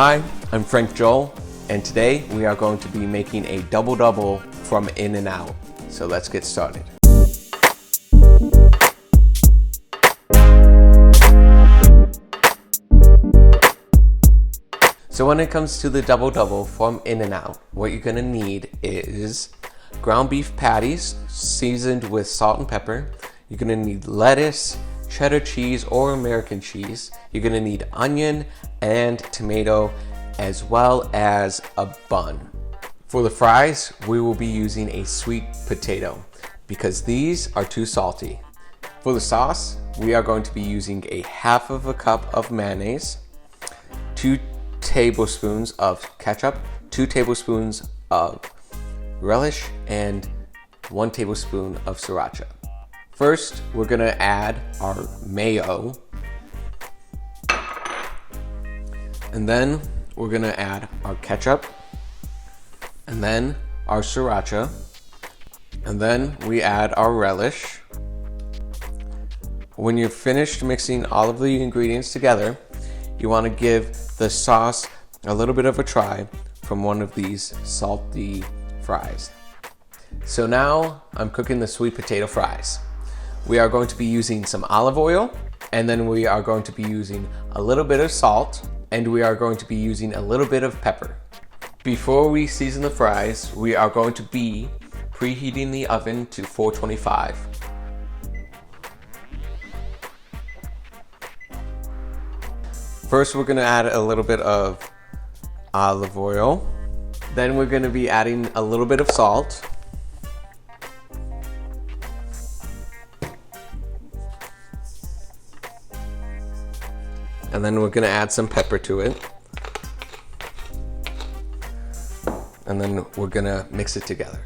Hi, I'm Frank Joel, and today we are going to be making a double-double from In-N-Out. So let's get started. So when it comes to the double-double from In-N-Out, what you're gonna need is ground beef patties seasoned with salt and pepper. You're gonna need lettuce, cheddar cheese or American cheese. You're gonna need onion and tomato, as well as a bun. For the fries, we will be using a sweet potato because these are too salty. For the sauce, we are going to be using a half of a cup of mayonnaise, 2 tablespoons of ketchup, 2 tablespoons of relish, and 1 tablespoon of sriracha. First, we're gonna add our mayo, and then we're gonna add our ketchup, and then our sriracha, and then we add our relish. When you're finished mixing all of the ingredients together, you wanna give the sauce a little bit of a try from one of these salty fries. So now I'm cooking the sweet potato fries. We are going to be using some olive oil, and then we are going to be using a little bit of salt, and we are going to be using a little bit of pepper. Before we season the fries, we are going to be preheating the oven to 425. First, we're gonna add a little bit of olive oil. Then we're gonna be adding a little bit of salt. And then we're gonna add some pepper to it. And then we're gonna mix it together.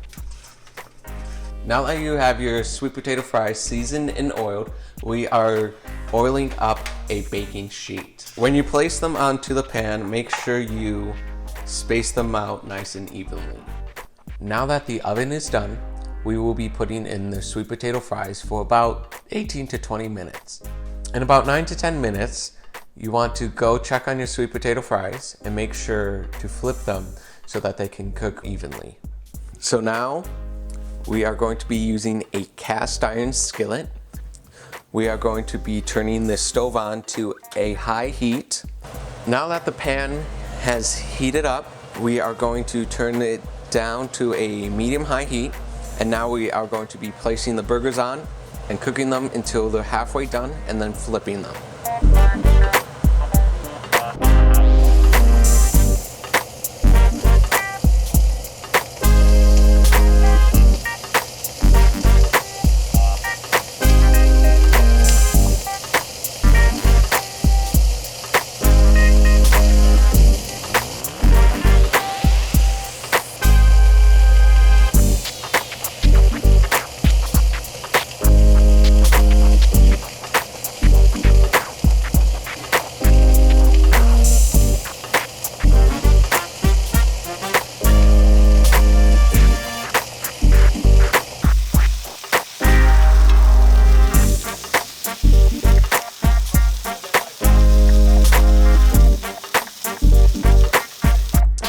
Now that you have your sweet potato fries seasoned and oiled, we are oiling up a baking sheet. When you place them onto the pan, make sure you space them out nice and evenly. Now that the oven is done, we will be putting in the sweet potato fries for about 18 to 20 minutes. In about 9 to 10 minutes, you want to go check on your sweet potato fries and make sure to flip them so that they can cook evenly. So now we are going to be using a cast iron skillet. We are going to be turning the stove on to a high heat. Now that the pan has heated up, we are going to turn it down to a medium-high heat. And now we are going to be placing the burgers on and cooking them until they're halfway done and then flipping them.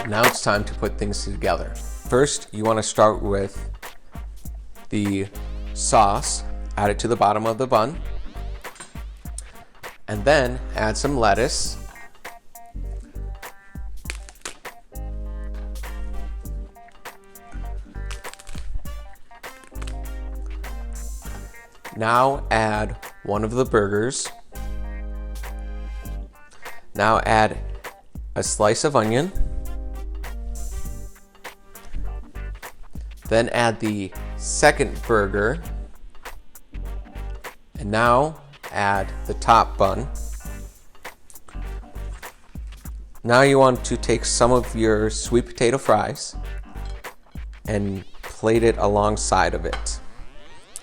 Now it's time to put things together. First, you want to start with the sauce, add it to the bottom of the bun, and then add some lettuce, now add one of the burgers, now add a slice of onion, then add the second burger, and now add the top bun. Now you want to take some of your sweet potato fries and plate it alongside of it.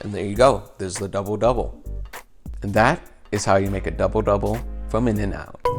And there you go, there's the double-double. And that is how you make a double-double from In-N-Out.